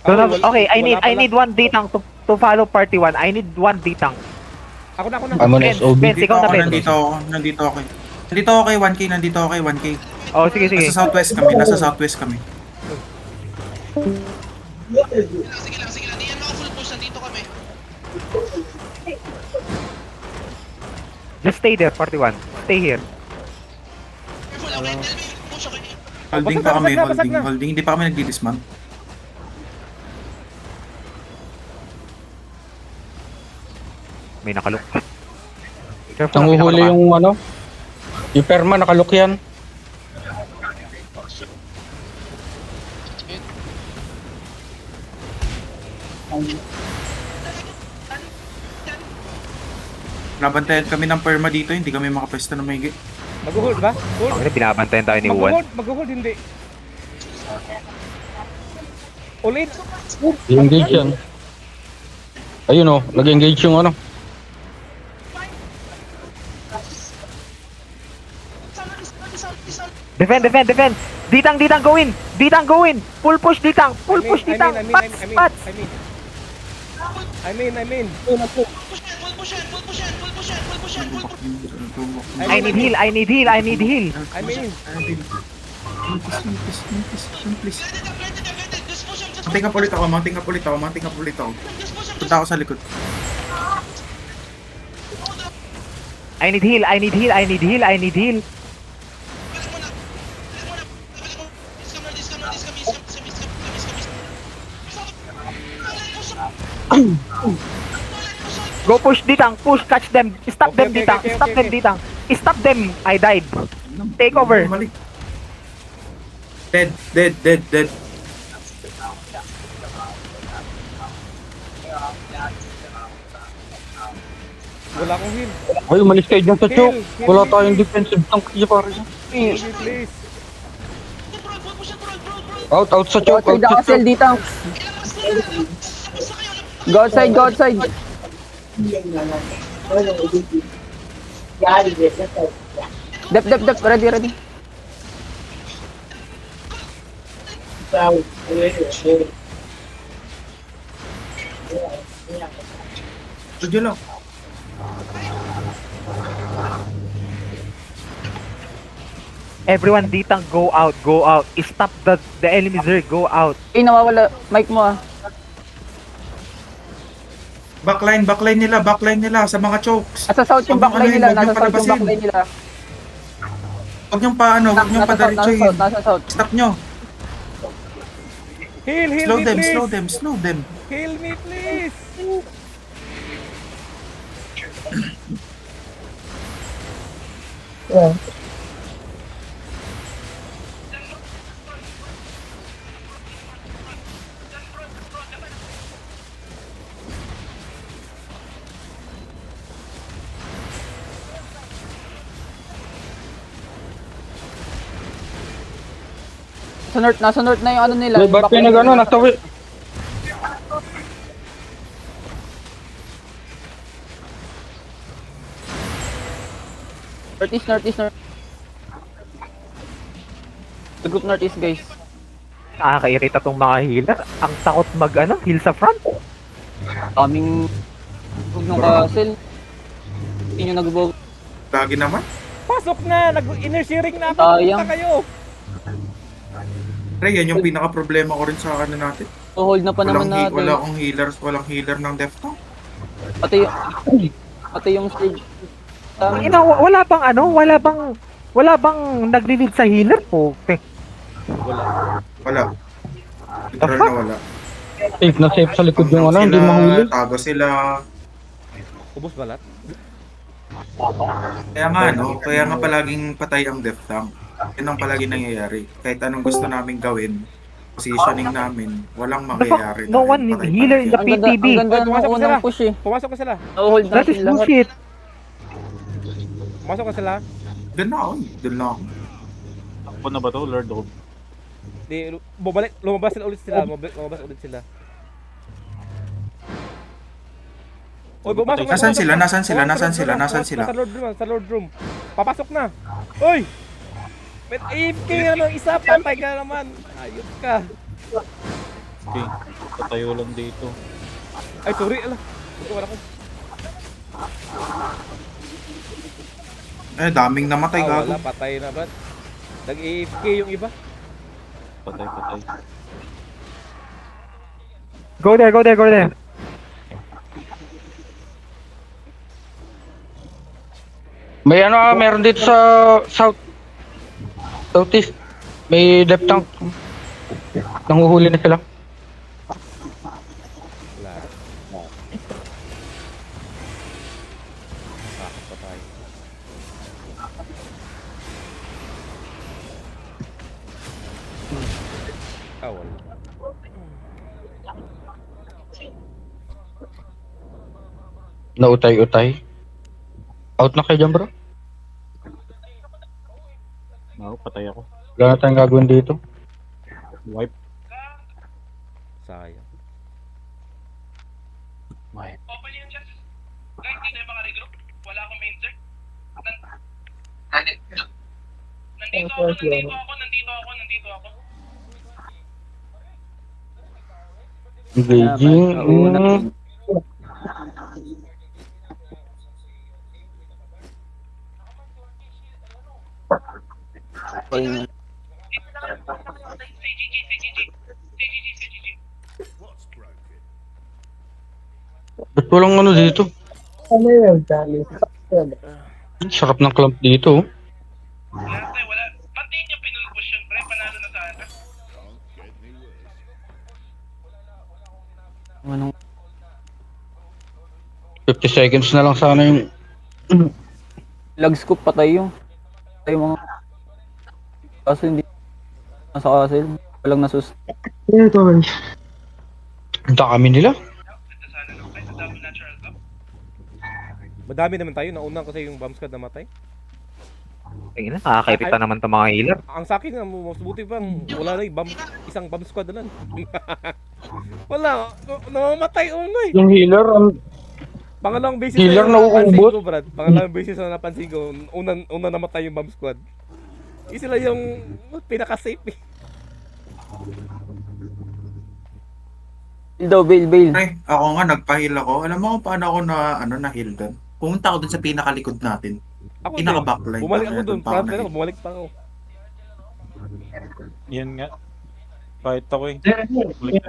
Okay, I need one D-tank to follow party 1. I need one D-tank. Ako na. Amo na SOB. Benz, ikaw na, Benz. Nandito ako. Nandito ako kay 1K, nandito ako kay 1K. Oh, sige. Nasa southwest kami. Sige lang. Di yan mga full push. Nandito kami. Just stay there, party 1. Stay here. Careful lang, Red. Push ako. Holding Basag pa kami, na, basag na. holding. Hindi pa kami nagdi-dismount. May nakalok. Careful lang, may Nanguhuli nakalok. yung ano. Yung perma, nakalok yan. Nabantayan kami ng perma dito, hindi kami makapwesto na may Mag-hold ba? Hold. Okay, binabantayan tayo ni Juan. Mag-hold, hindi. Ulit. I-engage yan. Ayun o, nag-engage yung ano. Defend. D-tank, go in. Full push, D-tank. I mean. Full push yan. I need heal. I mean. Please. Blended. Just push him. Mounting up ulit ako. Punta ako sa likod. I need heal. Go push D-tank, catch them. Stop Okay, them, okay, D-tank. okay, Stop okay, them, okay. D-tank. Stop them. I died. Take over. Mali. Dead. Wala akong heal. Ay, umalis kayo dyan sa choke. Heal. Wala tayong defensive tank niya pare. Please. Out sa choke, out sa choke. dito. Go outside. Dep, ready. Tudyo lang. Everyone, D-tank, go out. Stop the enemies there, go out. Nawawala. Mic mo Backline nila sa mga chokes. Nasa south yung backline nila. Huwag niyong padiretsuhin. Nasa south. Stop nyo. Heal Slow me, them, please. slow them. Heal me, please. Nasa north na yung ano nila. May ba't kayo nag-ano, nasa way. Northeast. The group northeast, guys. Nakakairita tong mga healer. Ang takot heal sa front. Kaming huwag ng castle. Hindi nyo nag-bow. Lagi naman. Pasok na. Nag-inner sharing na. Sayang. Punta kayo. Pre, yan yung pinaka-problema ko rin sa ano natin. Hold na pa naman natin. Walang healer ng Defton. Pati yung stage. Wala bang nagli-lead sa healer po? Wala. Literal na wala. Safe sa likod yung ano, hindi mahuli. Tago sila. Ubus balat. Kaya nga palaging patay ang Defton. Yan ang palagi nangyayari. Kahit anong gusto namin gawin, positioning namin, walang mangyayari. No one healer in the PTB. Ang ganda ng Pumasok ka unang sila. push Pumasok ka sila. Hold That is bullshit. Pumasok ka sila. Doon na ako. Ako na ba to, Lord of? Lumabas ulit sila. Oy, pumasok na. Nasaan sila? Sa Lord Room. Papasok na. Oy! May AFK nga ng isa, patay ka naman. Ayos ka. Okay. Patayo lang dito. Ay, sorry, ala. Wala ko. Daming namatay gago. Wala, patay na ba? Nag-AFK yung iba. Patay, patay. Go there, go there, go there. May meron dito sa southeast. May depth tank. Nanguhuli na sila. Wala. Patay. Wala. Nautay-utay. Out na kayo dyan, bro. Ako, patay ako. Wala na tayong gagawin dito. Wipe. Sayang. Wipe. Open yan dyan. Guys, hindi na yung mga regroup. Wala akong main cert. Nandito ako. Engaging. Ayun. CGG. Ba't walang dito? Sarap ng clump dito. Wala. Pati niya pinulpush yun, pre. Panalo na sana. Anong 50 seconds na lang sana yung... lag scoop patay yung mga kaso hindi nasa castle. Walang nasus. Ang dami nila. Ito sana lang. Ay, sa double natural to. Madami naman tayo. Nauna kasi yung bomb squad namatay. Tingnan, nakakairita naman itong mga healer. Ang sa akin, mas buti pang wala na yung isang bomb squad na lang. Wala. Namamatay unay. Yung healer, Pangalawang basis Healer na na napansin uumbot. ko, Brad. Pangalawang basis na napansin ko. Una namatay yung bomb squad. Sila yung pinaka-safe eh. Bail. Pre, ako nga nagpa-heal ako. Alam mo kung paano ako na heal doon? Pumunta ako doon sa pinakalikod natin. Ako din. Pinaka-backline. Bumalik ako doon. pa ako Front line ako. na-heal. Bumalik pa ako. Yan nga. Fight ako eh. Balik na.